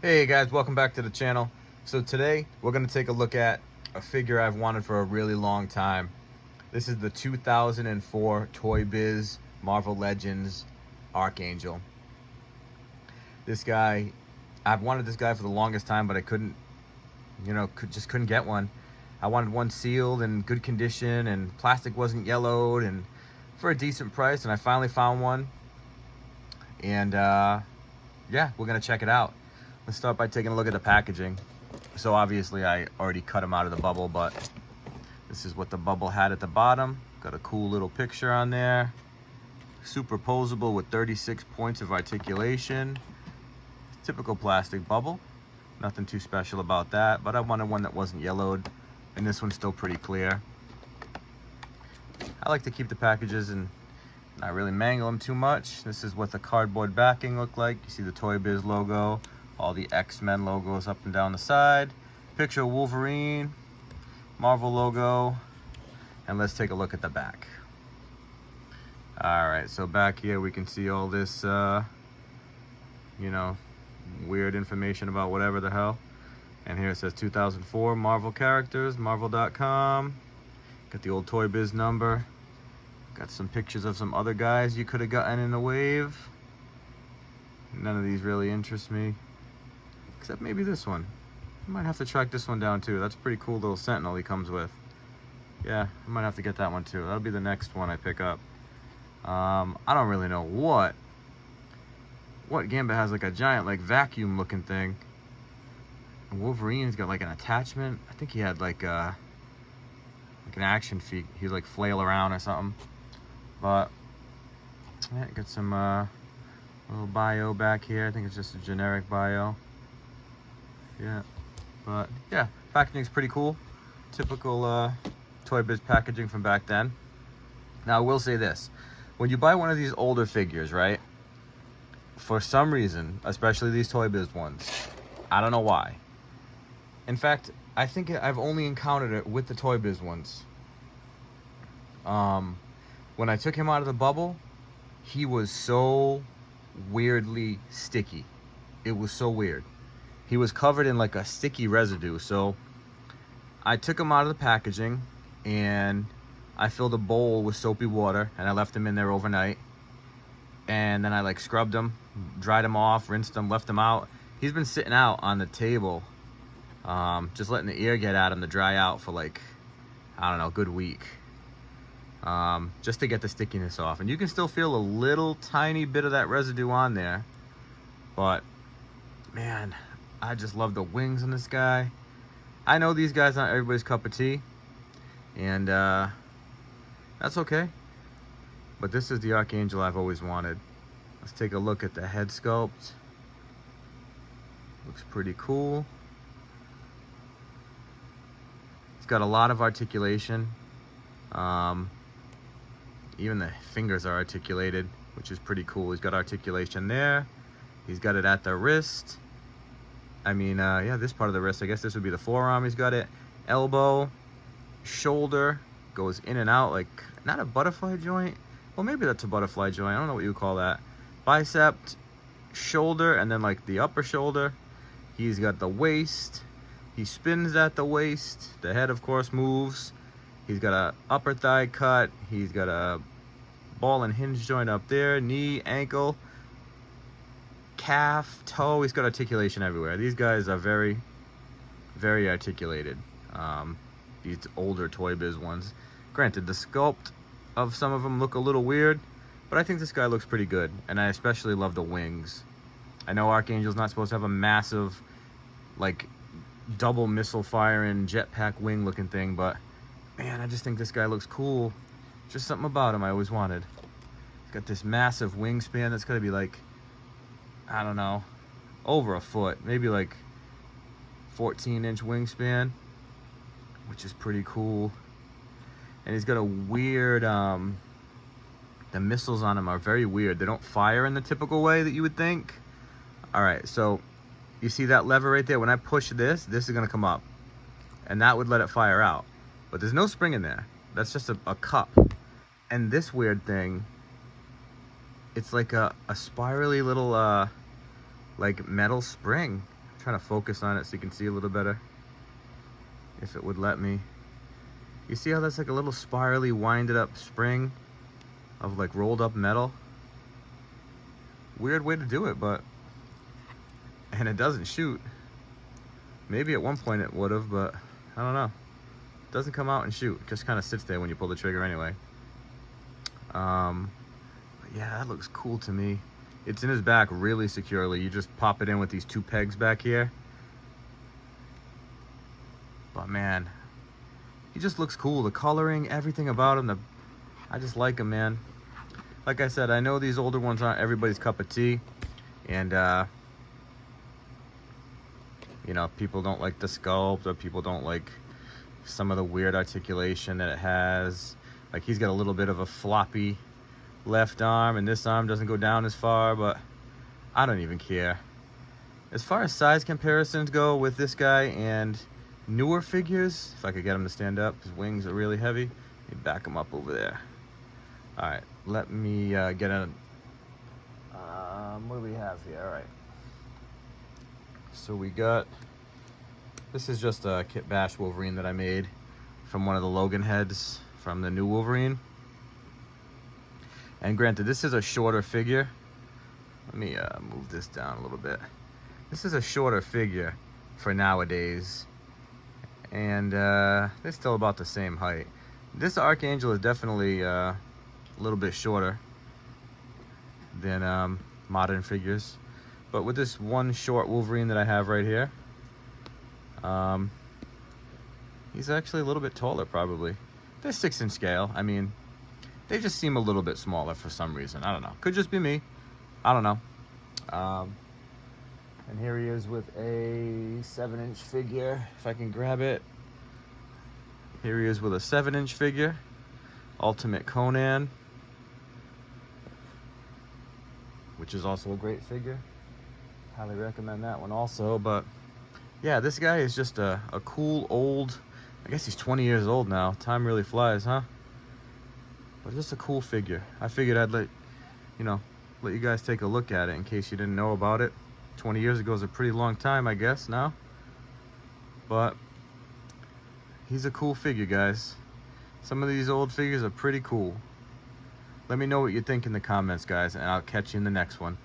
Hey guys, welcome back to the channel. So today we're going to take a look at a figure I've wanted for a really long time. This is the 2004 Toybiz Marvel Legends Archangel. This guy, I've wanted this guy for the longest time, but I couldn't, just couldn't get one. I wanted one sealed and good condition, and plastic wasn't yellowed, and for a decent price, and I finally found one. And yeah, we're going to check it out. Let's start by taking a look at the packaging. So obviously I already cut them out of the bubble, but this is what the bubble had at the bottom. Got a cool little picture on there. Superposable with 36 points of articulation. Typical plastic bubble. Nothing too special about that, but I wanted one that wasn't yellowed, and this one's still pretty clear. I like to keep the packages and not really mangle them too much. This is what the cardboard backing looked like. You see the Toybiz logo. All the X-Men logos up and down the side. Picture of Wolverine, Marvel logo, and let's take a look at the back. All right, so back here we can see all this, weird information about whatever the hell. And here it says 2004 Marvel characters, marvel.com. Got the old Toybiz number. Got some pictures of some other guys you could have gotten in the wave. None of these really interest me. Except maybe this one. I might have to track this one down too. That's a pretty cool little sentinel he comes with. Yeah, I might have to get that one too. That'll be the next one I pick up. I don't really know what Gambit has, like a giant vacuum looking thing. And Wolverine's got like an attachment. I think he had like an action feat. He'd like flail around or something. But yeah, got some little bio back here. I think it's just a generic bio. Yeah, but yeah, packaging's pretty cool. Typical Toybiz packaging from back then. Now I will say this, when you buy one of these older figures, right, for some reason, especially these Toybiz ones, I don't know why. In fact, I think I've only encountered it with the Toybiz ones. When I took him out of the bubble, he was so weirdly sticky. It was so weird. He was covered in like a sticky residue. So I took him out of the packaging and I filled a bowl with soapy water and I left him in there overnight. And then I scrubbed him, dried him off, rinsed him, left him out. He's been sitting out on the table, just letting the air get at him to dry out for I don't know, a good week. Just to get the stickiness off. And you can still feel a little tiny bit of that residue on there. But man, I just love the wings on this guy. I know these guys aren't everybody's cup of tea, and that's okay. But this is the Archangel I've always wanted. Let's take a look at the head sculpt. Looks pretty cool. It's got a lot of articulation. Even the fingers are articulated, which is pretty cool. He's got articulation there. He's got it at the wrist. I mean, yeah, this part of the wrist, I guess this would be the forearm. He's got it. Elbow, shoulder, goes in and out like, not a butterfly joint. Well, maybe that's a butterfly joint. I don't know what you call that. Bicep, shoulder, and then the upper shoulder. He's got the waist. He spins at the waist. The head, of course, moves. He's got a upper thigh cut. He's got a ball and hinge joint up there. Knee, ankle, calf, toe. He's got articulation everywhere. These guys are very, very articulated. These older Toybiz ones. Granted, the sculpt of some of them look a little weird, but I think this guy looks pretty good. And I especially love the wings. I know Archangel's not supposed to have a massive, double missile firing jetpack wing looking thing, but man, I just think this guy looks cool. Just something about him I always wanted. He's got this massive wingspan that's gotta be I don't know, over a foot, maybe 14-inch wingspan, which is pretty cool. And he's got a weird, the missiles on him are very weird. They don't fire in the typical way that you would think. All right, so you see that lever right there? When I push this is gonna come up, and that would let it fire out. But there's no spring in there. That's just a cup. And this weird thing, it's like a spirally little like metal spring. trying to focus on it so you can see a little better, if it would let me. You see how that's like a little spirally winded up spring of like rolled up metal? Weird way to do it, but, and it doesn't shoot. Maybe at one point it would have, but I don't know. It doesn't come out and shoot. It just kind of sits there when you pull the trigger anyway. But yeah, that looks cool to me. It's in his back really securely. You just pop it in with these 2 pegs back here. But man, he just looks cool. The coloring, everything about him, I just like him, man. Like I said, I know these older ones aren't everybody's cup of tea, and you know, people don't like the sculpt, or people don't like some of the weird articulation that it has. Like, he's got a little bit of a floppy left arm, and this arm doesn't go down as far, but I don't even care. As far as size comparisons go with this guy and newer figures, if I could get him to stand up, his wings are really heavy. Let me back him up over there. All right, let me get a, what do we have here? All right. So we got, this is just a Kit Bash Wolverine that I made from one of the Logan heads from the new Wolverine. And granted, this is a shorter figure. Let me move this down a little bit. This is a shorter figure for nowadays. And they're still about the same height. This Archangel is definitely a little bit shorter than modern figures. But with this one short Wolverine that I have right here, he's actually a little bit taller probably. They're 6-inch scale. I mean, they just seem a little bit smaller for some reason. I don't know. Could just be me. I don't know. And here he is with a 7-inch figure, if I can grab it. Here he is with a 7-inch figure, Ultimate Conan, which is also a great figure. Highly recommend that one also. But yeah, this guy is just a cool old, I guess he's 20 years old now. Time really flies, huh? But just a cool figure. I figured I'd let you guys take a look at it in case you didn't know about it. 20 years ago is a pretty long time, I guess, now. But he's a cool figure, guys. Some of these old figures are pretty cool. Let me know what you think in the comments, guys, and I'll catch you in the next one.